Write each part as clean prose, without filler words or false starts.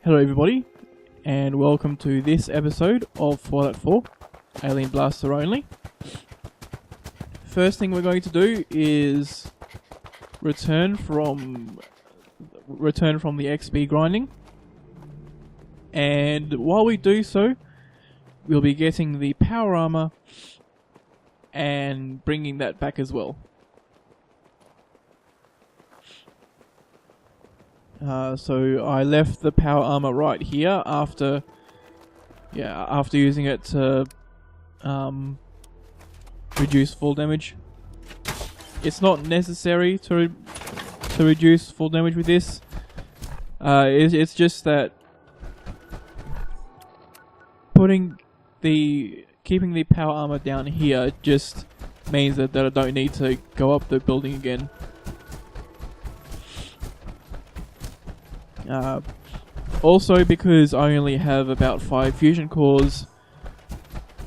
Hello everybody, and welcome to this episode of Fallout 4, Alien Blaster Only. First thing we're going to do is return from the XP grinding, and while we do so, we'll be getting the power armor and bringing that back as well. So I left the power armor right here after using it to reduce full damage. It's not necessary to reduce full damage with this. It's just that keeping the power armor down here just means that I don't need to go up the building again. Also, because I only have about 5 fusion cores,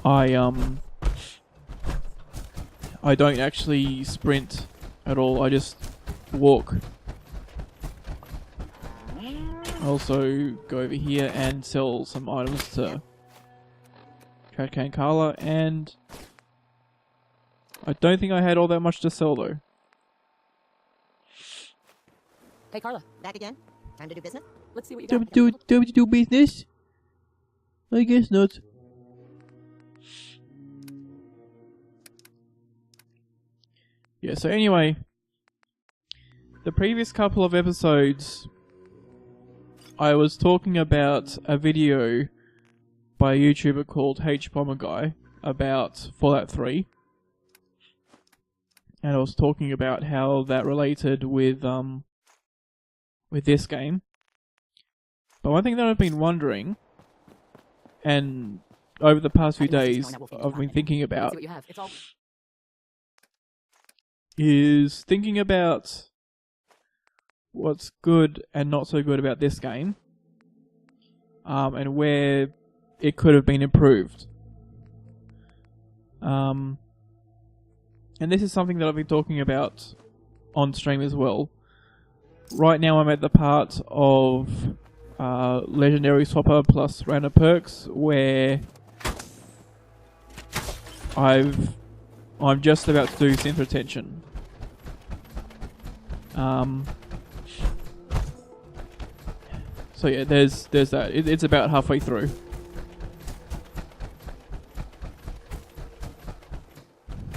I don't actually sprint at all. I just walk. I also go over here and sell some items to Trash Carla, and I don't think I had all that much to sell though. Hey Carla, back again? Time to do business? Let's see what you got. Do business? I guess not. Yeah, so anyway, the previous couple of episodes, I was talking about a video by a YouTuber called HBomberGuy about Fallout 3. And I was talking about how that related with this game. But one thing that I've been wondering, and over the past few days I've been thinking about, is thinking about what's good and not so good about this game, and where it could have been improved. And this is something that I've been talking about on stream as well. Right now I'm at the part of Legendary Swapper plus random perks where I'm just about to do synth retention. So yeah, there's that. It's about halfway through.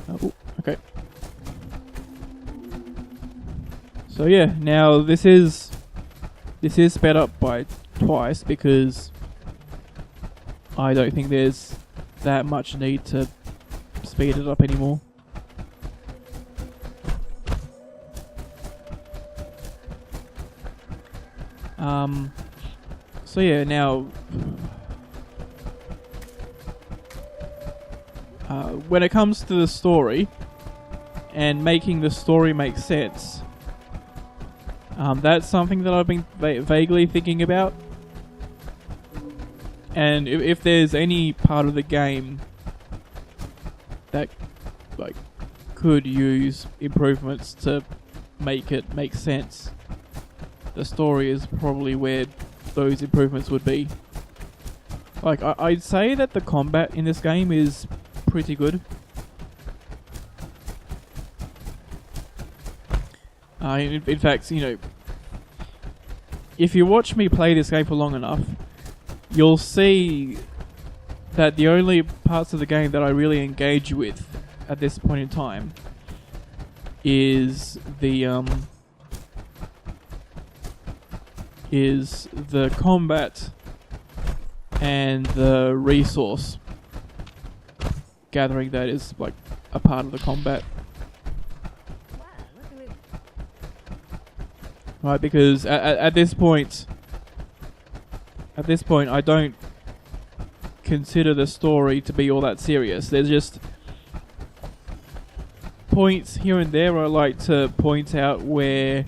Oh, okay. So yeah, now this is sped up by twice because I don't think there's that much need to speed it up anymore. So yeah, now when it comes to the story and making the story make sense, that's something that I've been vaguely thinking about. And if there's any part of the game that could use improvements to make it make sense, the story is probably where those improvements would be. I'd say that the combat in this game is pretty good. In fact, if you watch me play this game for long enough, you'll see that the only parts of the game that I really engage with at this point in time is the combat and the resource gathering that is a part of the combat. Right, because at this point I don't consider the story to be all that serious. There's just points here and there where I like to point out where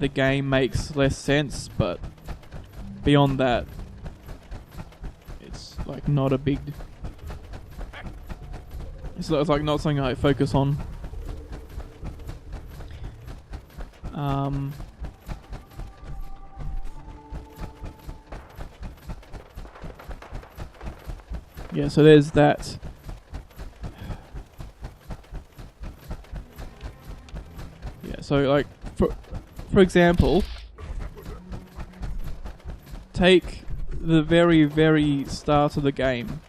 the game makes less sense, but beyond that, it's not a big. It's not something I focus on. Yeah, so there's that. Yeah, so like for example, take the very, very start of the game.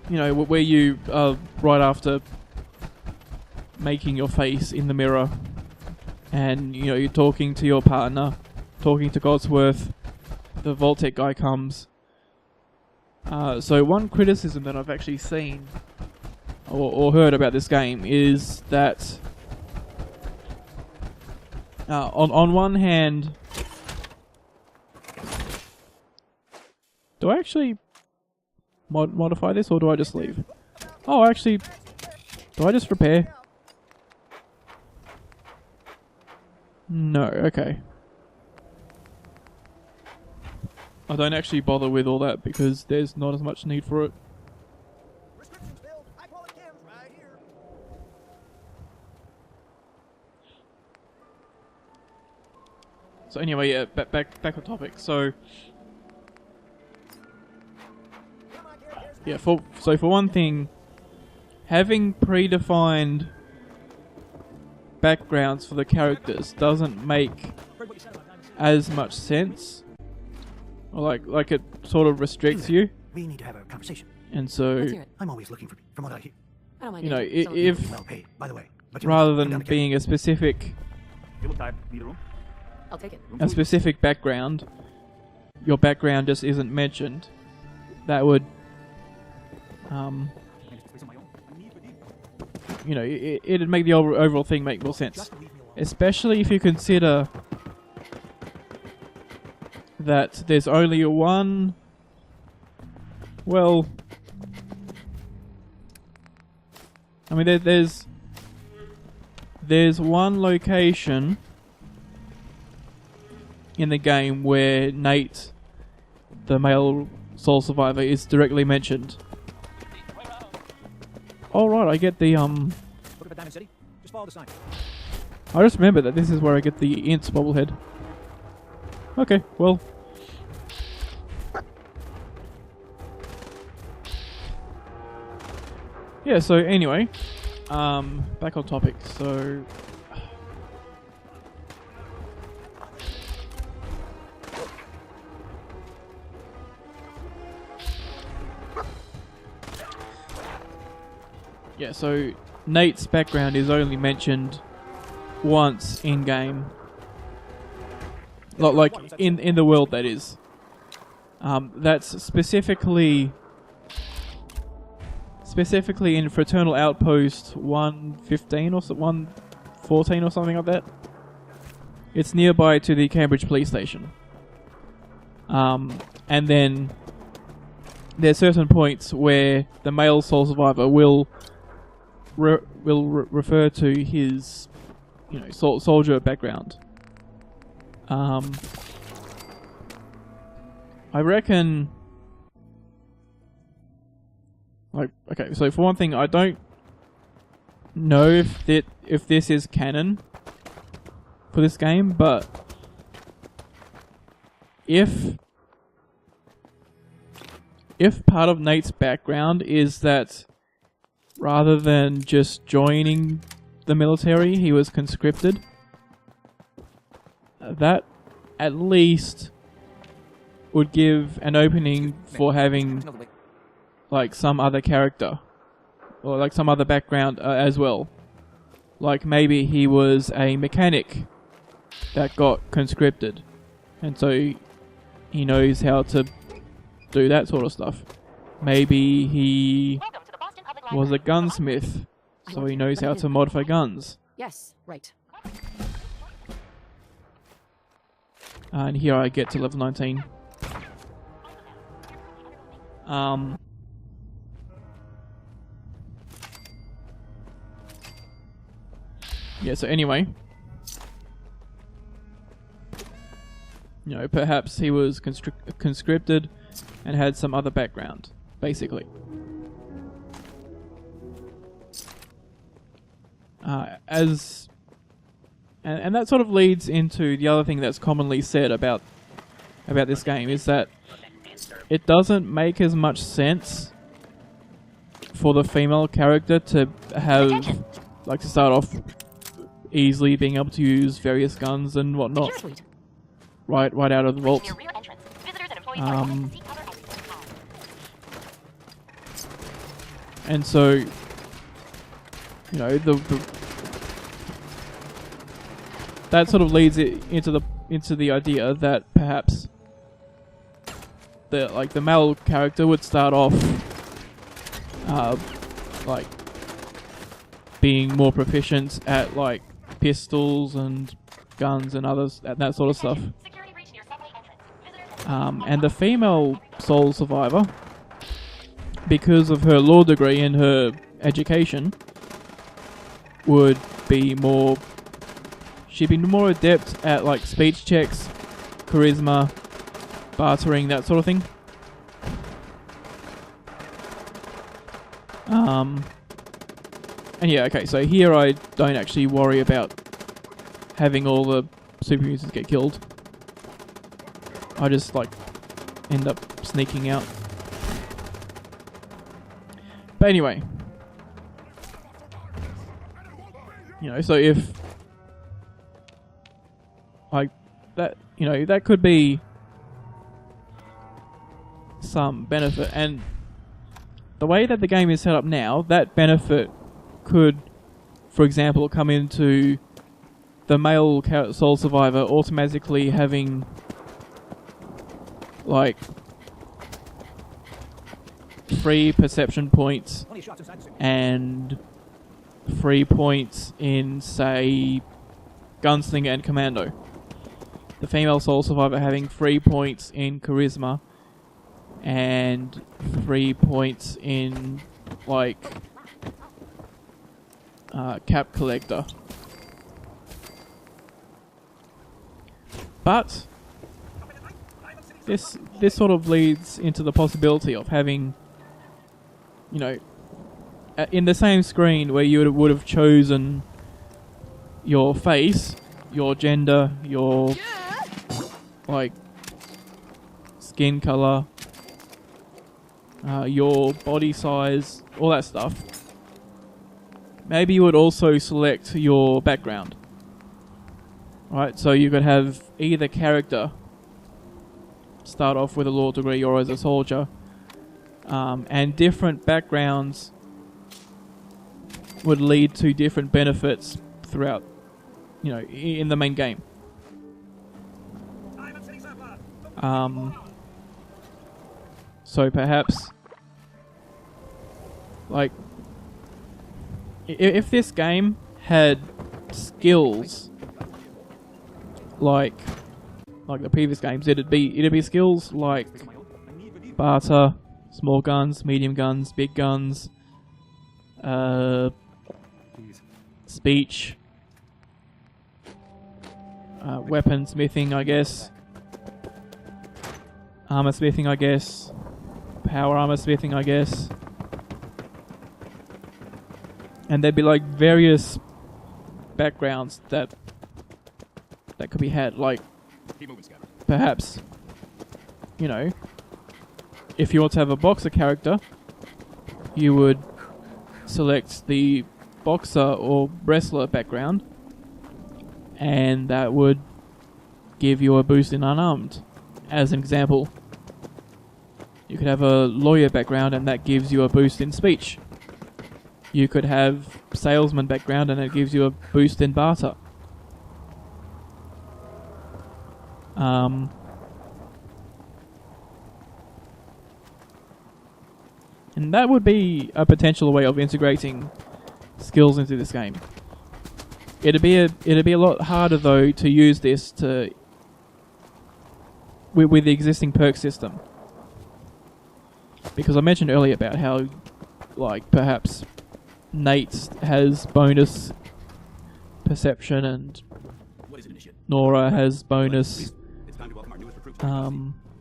You know, where you right after making your face in the mirror, and you know you're talking to your partner, talking to Godsworth. The Vault-Tec guy comes. So one criticism that I've actually seen or heard about this game is that on one hand, do I actually modify this or do I just leave? Oh, actually, do I just repair? No, okay. I don't actually bother with all that because there's not as much need for it. So anyway, yeah, back on topic. So yeah, for one thing, having predefined backgrounds for the characters doesn't make as much sense. Or like it sort of restricts you. We need to have a conversation. And so I'm always looking for, from what I hear. I don't mind. you know, getting if Well paid, by the way. But rather than being a specific I'll take it. background, your background just isn't mentioned, that would you know, it'd make the overall thing make more sense. Especially if you consider that there's only one, well, I mean there's one location in the game where Nate, the male sole survivor, is directly mentioned. Alright, I get the Look at Diamond City. Just follow the sign. I just remember that this is where I get the Ints bobblehead. Okay, well. Yeah, so anyway, back on topic. So yeah, so Nate's background is only mentioned once in game. Like in the world, that is. That's specifically in Fraternal Outpost 115 or 114 or something like that. It's nearby to the Cambridge police station. And then there's certain points where the male sole survivor will refer to his, you know, soldier background. I reckon, like, okay, so for one thing, I don't know if this is canon for this game, but if part of Nate's background is that rather than just joining the military, he was conscripted, that at least would give an opening for having like some other character or like some other background as well. Like maybe he was a mechanic that got conscripted, and so he knows how to do that sort of stuff. Maybe he was a gunsmith, so he knows how to modify guns. Yes, right. And here I get to level 19. Yeah, so anyway, you know, perhaps he was conscripted and had some other background, basically. And that sort of leads into the other thing that's commonly said about about this game is that it doesn't make as much sense for the female character to have, like, to start off easily being able to use various guns and whatnot right out of the vault. And so, you know, that sort of leads it into the idea that perhaps the male character would start off like being more proficient at like pistols and guns and others and that sort of stuff. And the female sole survivor, because of her law degree and her education, would be more... She'd be more adept at like speech checks, charisma, bartering, that sort of thing. And yeah, okay, so here I don't actually worry about having all the super users get killed. I just like end up sneaking out. But anyway, you know, so if like that, you know, that could be some benefit, and the way that the game is set up now, that benefit could, for example, come into the male sole survivor automatically having like 3 perception points and 3 points in, say, gunslinger and commando. The female sole survivor having 3 points in charisma and 3 points in like cap collector. But this sort of leads into the possibility of having, you know, in the same screen where you would have chosen your face, your gender, your like skin color, your body size, all that stuff. Maybe you would also select your background. Right, so you could have either character start off with a law degree or as a soldier, and different backgrounds would lead to different benefits throughout, you know, in the main game. So perhaps, like, if this game had skills like the previous games, it'd be skills like barter, small guns, medium guns, big guns, speech, weapon smithing, I guess, armor smithing, I guess, power armor smithing, I guess, and there'd be like various backgrounds that could be had, like perhaps, you know, if you want to have a boxer character, you would select the boxer or wrestler background, and that would give you a boost in unarmed, as an example. You could have a lawyer background and that gives you a boost in speech. You could have salesman background and it gives you a boost in barter. And that would be a potential way of integrating skills into this game. It'd be a lot harder though to use this with the existing perk system, because I mentioned earlier about how, like, perhaps Nate has bonus perception and Nora has bonus.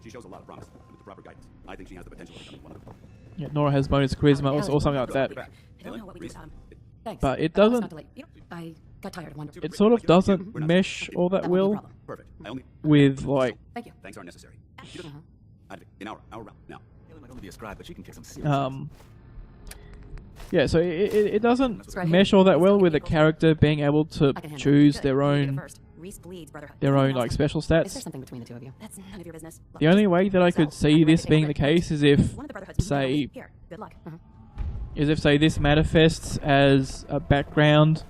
She shows a lot of promise, and with the proper guidance, I think she has the potential to become one of them. Yeah, Nora has bonus charisma or something like that. I don't know what we did. Thanks. But it I promise doesn't. not to late. I got tired of wondering. It sort of doesn't mesh all that well Perfect. I only. with like Thank you. Thanks aren't necessary. Uh-huh. An hour round now. Haley might only be a scribe, but she can kick some serious yeah, so it doesn't It's right here. mesh all that well with the character being able to I can handle it. choose Good. their You did it own first. Reese bleeds, brotherhood. their own Anything like else? special Is there stats. something between the two of you? That's none of your business. Look, The only way that I could so, see I'm this ready to being take the a break. case is if, One of the brotherhood's say, here. Good luck. say this manifests as a background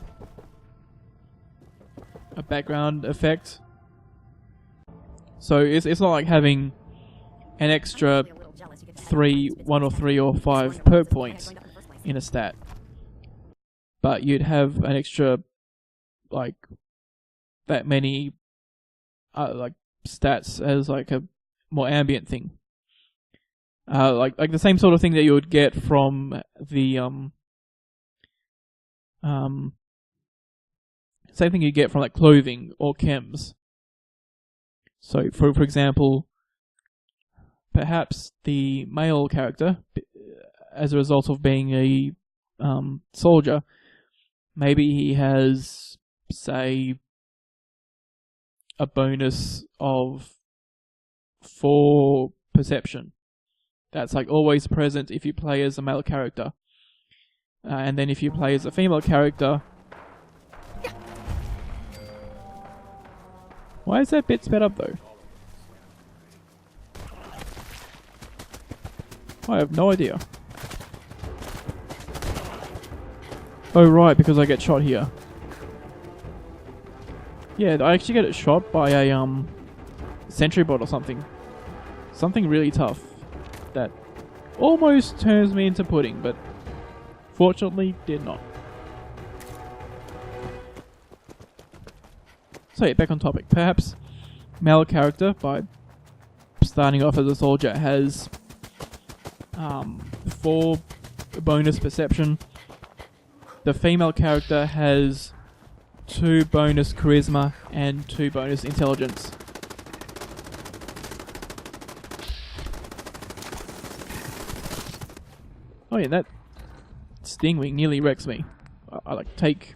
effect. So it's not like having an extra I'm actually a little jealous you get to have 1 or 3 or 5 perk points in a stat, but you'd have an extra like that many like stats as like a more ambient thing, like the same sort of thing that you would get from the same thing you get from like clothing or chems. So for example, perhaps the male character, as a result of being a soldier, maybe he has, say, a bonus of 4 perception. That's like always present if you play as a male character. And then if you play as a female character... Why is that bit sped up though? I have no idea. Oh right, because I get shot here. Yeah, I actually get it shot by a sentry bot or something. Something really tough that almost turns me into pudding, but fortunately did not. So yeah, back on topic. Perhaps male character, by starting off as a soldier, has 4 bonus perception. The female character has 2 bonus charisma and 2 bonus intelligence. Oh yeah, that Stingwing nearly wrecks me. I like take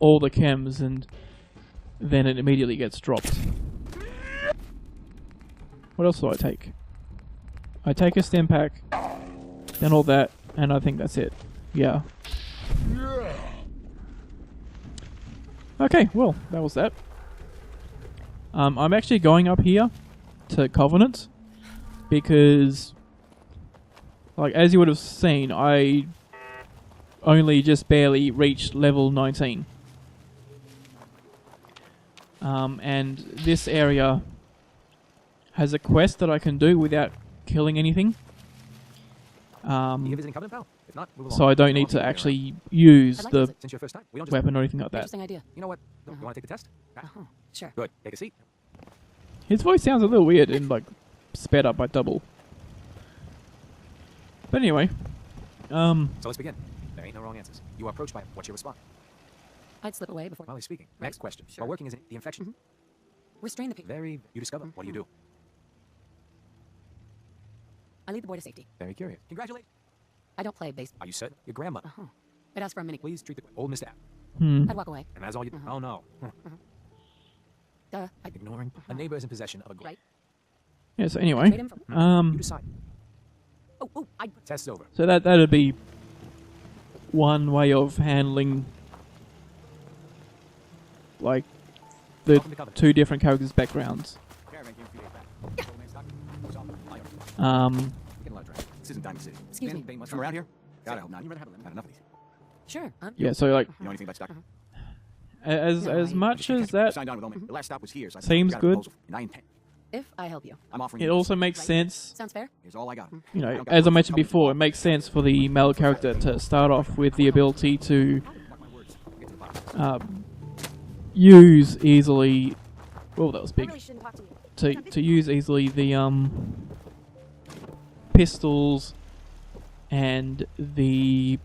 all the chems and then it immediately gets dropped. What else do I take? I take a stim pack, then all that, and I think that's it. Yeah. Okay, well, that was that. I'm actually going up here to Covenant because, like, as you would have seen, I only just barely reached level 19. And this area has a quest that I can do without killing anything. You visiting Covenant, pal? If not, move along. So I don't need to actually use I'd like the to Since your first time, we don't just... weapon or anything like that. Interesting idea. You know what? You want to take the test? Sure. Good. Take a seat. His voice sounds a little weird and like sped up by double. But anyway, So let's begin. There ain't no wrong answers. You are approached by him. What's your response? I'd slip away before... While he's speaking. Right. Next question. Sure. While working as the infection... Restrain the people. Very... You discover. What do you do? I lead the boy to safety. Very curious. Congratulate. I don't play base. Are you certain? Your grandmother. I'd ask for a mini. Please treat the old Mr. App. I'd walk away. And that's all you do. Oh no. I'd Ignoring. A neighbor is in possession of a... right. yeah. So anyway, Trade him for... You decide. I... Test's over. so that'd be one way of handling like the Welcome to Covenant. 2 different characters' backgrounds. Caravan came 3 days back. Old man stock. Goes off. Liar. Um, Getting a lot of trash. This isn't Diamond City. Excuse me. They must from around here? God, I hope not. You rather have had enough of these. Sure. yeah. So like You know anything about stock? as No, much as that Signed on with Omen. The last stop was here, so I Seems got a good. proposal, and I intend. If I help you. I'm offering it you also this. makes sense. Sounds fair? Here's all I got. You I know, don't got as I time mentioned for before, it makes sense for the male character to start off with the ability to Mark my words. Get to the bottom. use easily. Well, that was I big. really shouldn't talk to you. To use easily the pistols and the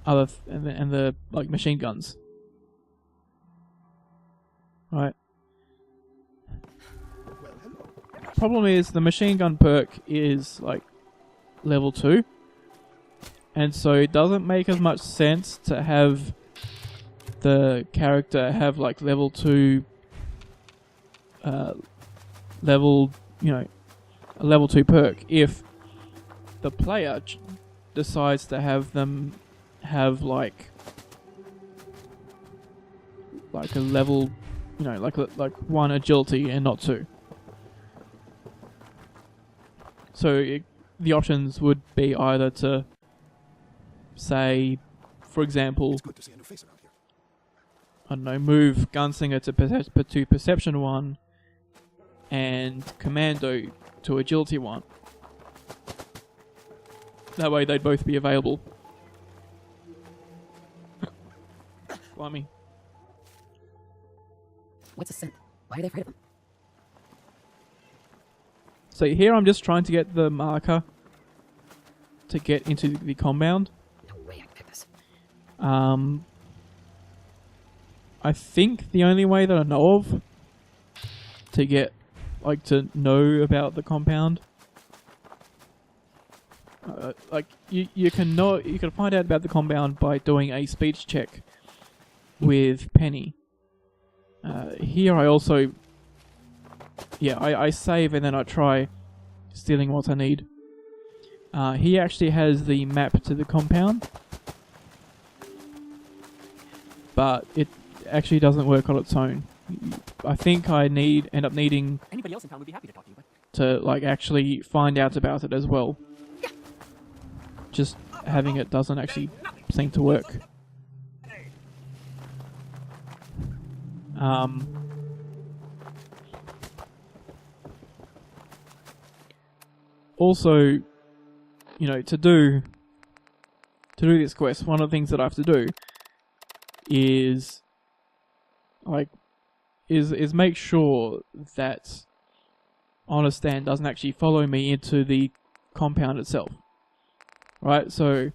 other and the like machine guns. Right. Problem is the machine gun perk is like level 2, and so it doesn't make as much sense to have the character have like level 2 level, a level 2 perk if the player decides to have them have like a level, like 1 agility and not 2. So the options would be either to say, for example, It's good to see a new face around here. I don't know, move Gunslinger to Perception 1 and Commando to Agility 1. That way they'd both be available. Blimey. What's a synth? Why are they afraid of him? So here I'm just trying to get the marker to get into the compound. No way I can pick this. I think the only way that I know of to get, to know about the compound, you can find out about the compound by doing a speech check with Penny. Here I also, I save and then I try stealing what I need. He actually has the map to the compound, but it actually doesn't work on its own. I think I end up needing Anybody else in town would be happy to talk to you, but to actually find out about it as well. Just having it doesn't actually seem to work. Also, to do this quest, one of the things that I have to do is make sure that Honestan doesn't actually follow me into the compound itself. Right? So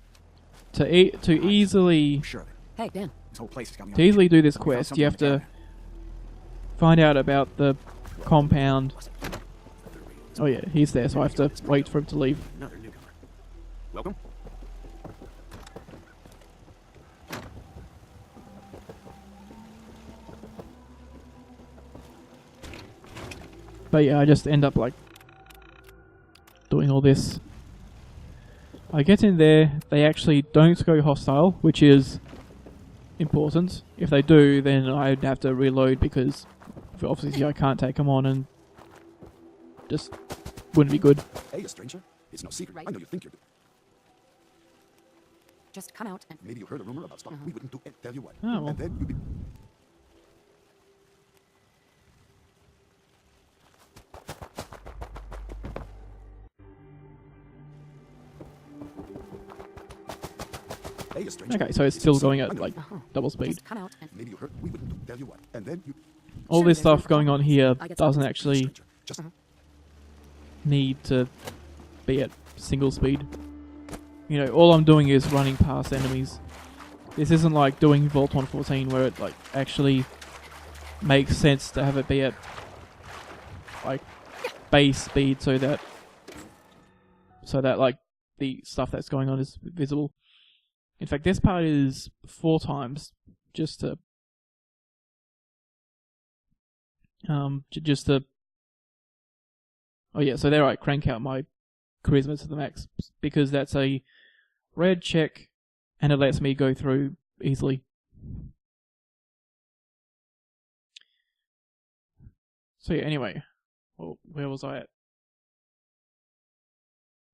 to easily Sure. Hey, Dan. This whole place has got me to on easily do this We found quest, something you in have the to cabinet. find out about the compound. Another radio. Oh yeah, he's there, so I have to wait for him to leave. Another newcomer. Welcome. But yeah, I just end up doing all this. I get in there, they actually don't go hostile, which is important. If they do, then I'd have to reload because obviously I can't take them on and just wouldn't be good. Hey, a stranger. It's no secret. Right. I know you think you're. just come out and Maybe you heard a rumor about stuff we wouldn't do. Tell you what. Oh, well. And then you'd be. Hey, a stranger. Okay, so it's no still secret. going I at know you- double speed. just come out and Maybe you heard we wouldn't do. Tell you what. And then you. All Sure, this there's no stuff going on here I get doesn't something. actually Stranger. Just need to be at single speed. All I'm doing is running past enemies. This isn't like doing Vault 114 where it actually makes sense to have it be at base speed so that the stuff that's going on is visible. In fact, this part is 4 times just to oh yeah, so there I crank out my charisma to the max because that's a red check and it lets me go through easily. So yeah, anyway, well, where was I at?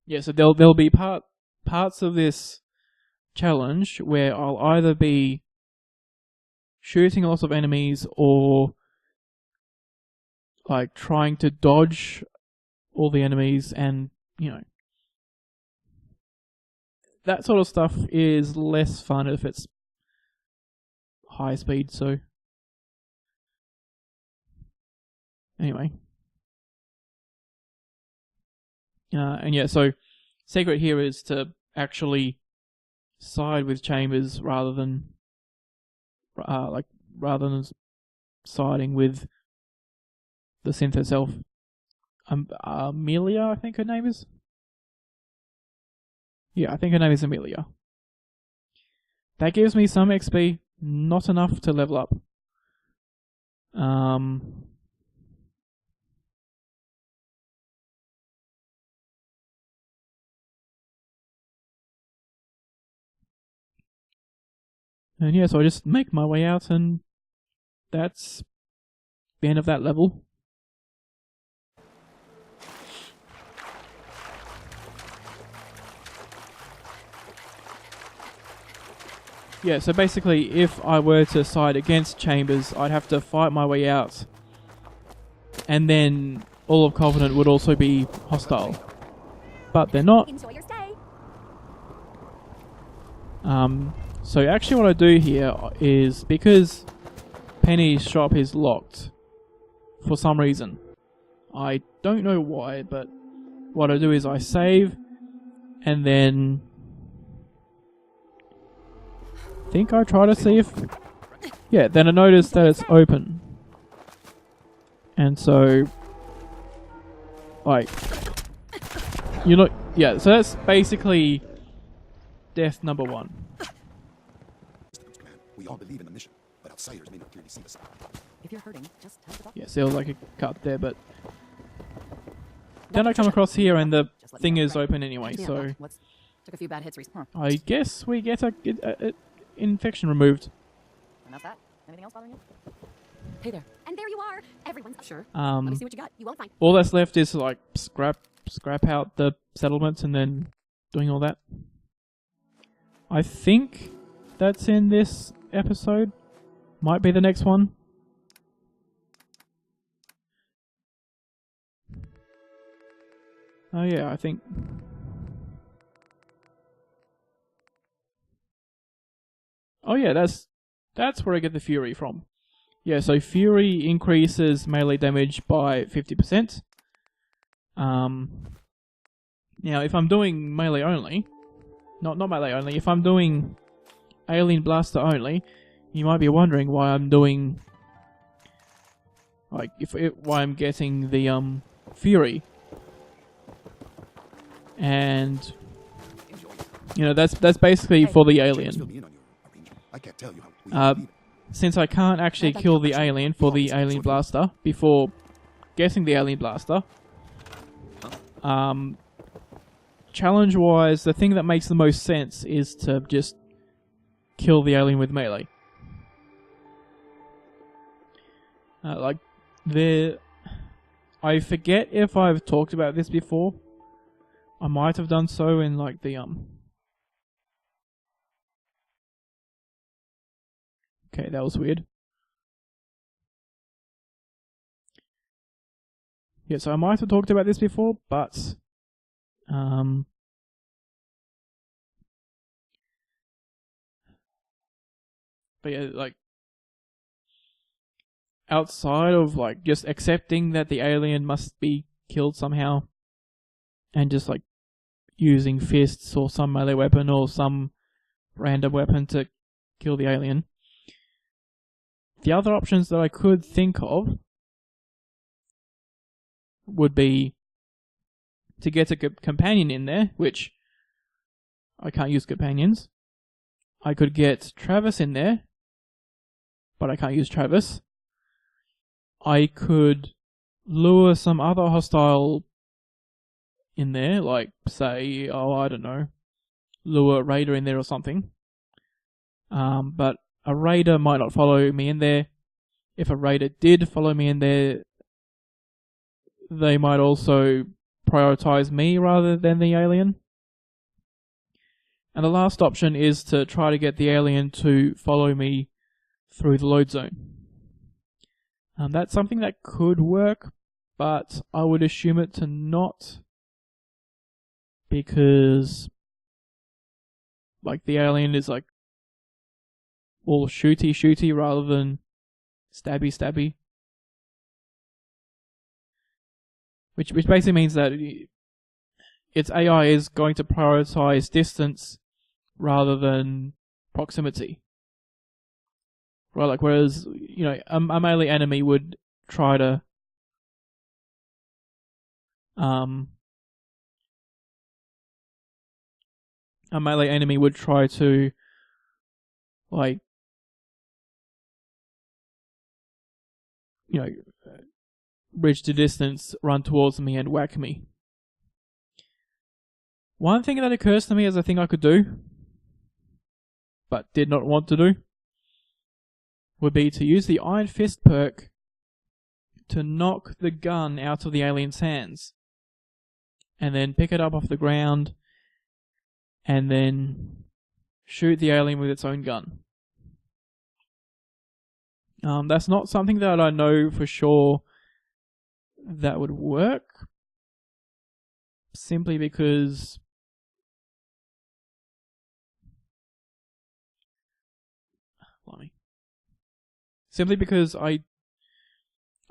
Yeah, so there'll be parts of this challenge where I'll either be shooting lots of enemies or trying to dodge all the enemies, and that sort of stuff is less fun if it's high speed. So anyway, and yeah, so secret here is to actually side with Chambers rather than siding with the synth itself. Amelia, I think her name is. Yeah, I think her name is Amelia. That gives me some XP, not enough to level up. And yeah, so I just make my way out, and that's the end of that level. Yeah, so basically, if I were to side against Chambers, I'd have to fight my way out. And then all of Covenant would also be hostile. But they're not. Enjoy your stay. So actually what I do here is, because Penny's shop is locked for some reason. I don't know why, but what I do is I save, and then I think I try to see if... Yeah, then I notice that it's open. And so... like... you know... yeah, so that's basically death number 1. We all believe in the mission, but outsiders may not clearly see the sign. If you're hurting, just tell the doctor. Yes, there was like a cut there, but... then I come across here and the thing is open anyway, so... Took a few bad hits recently. I guess we get a infection removed. And that's that. Anything else bothering you? Hey there. And there you are. Everyone's Sure. Let me see Um, what you got. You won't find. all that's left is like scrap out the settlements and then doing all that. I think that's in this episode. Might be the next one. Oh yeah, I think. Oh yeah, that's where I get the Fury from. Yeah, so Fury increases melee damage by 50%. Now if I'm doing melee only, not melee only, if I'm doing Alien Blaster only, you might be wondering why I'm doing, like, why I'm getting the Fury. And you know, that's basically for the Fill alien. me in on your arrangement. I can't tell you how we all believe it. Since I can't actually kill the alien for the Alien Blaster before getting the Alien Blaster, challenge-wise, the thing that makes the most sense is to just kill the alien with melee. Like, I forget if I've talked about this before. I might have done so in, like, the, okay, that was weird. Yeah, so I might have talked about this before, but yeah, like, outside of, like, just accepting that the alien must be killed somehow, and just, like, using fists or some melee weapon or some random weapon to kill the alien, the other options that I could think of would be to get a companion in there, which I can't use companions. I could get Travis in there, but I can't use Travis. I could lure some other hostile in there, like, say, I don't know, lure a raider in there or something. But a raider might not follow me in there. If a raider did follow me in there, they might also prioritize me rather than the alien. And the last option is to try to get the alien to follow me through the load zone. That's something that could work, but I would assume it to not, because, like, the alien is, like, all shooty rather than stabby. Which basically means that its AI is going to prioritize distance rather than proximity. Right, like, whereas, you know, a melee enemy would try to like, you know, bridge the distance, run towards me, and whack me. One thing that occurs to me as a thing I could do, but did not want to do, would be to use the Iron Fist perk to knock the gun out of the alien's hands, and then pick it up off the ground, and then shoot the alien with its own gun. That's not something that I know for sure that would work, simply because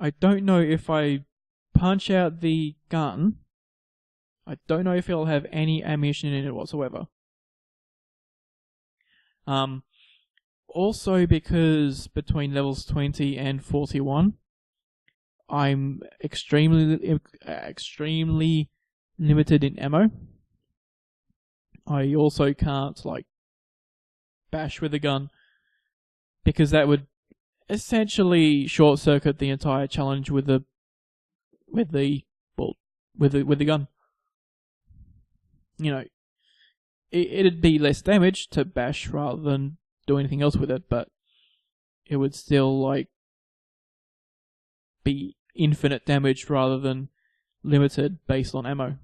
I don't know if I punch out the gun, I don't know if it'll have any ammunition in it whatsoever. Also because between levels 20 and 41, I'm extremely limited in ammo. I also can't like bash with a gun, because that would essentially short circuit the entire challenge with the gun. You know, it'd be less damage to bash rather than do anything else with it, but it would still like be infinite damage rather than limited based on ammo.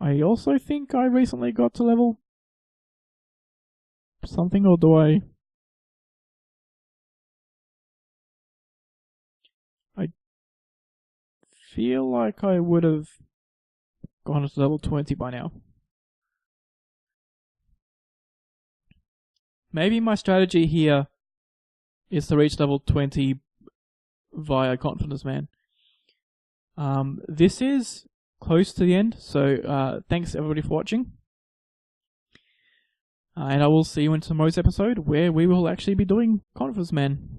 I also think I recently got to level something, or do I feel like I would have gone to level 20 by now. Maybe my strategy here is to reach level 20 via Confidence Man. This is close to the end, so thanks everybody for watching. And I will see you in tomorrow's episode, where we will actually be doing Confidence Man.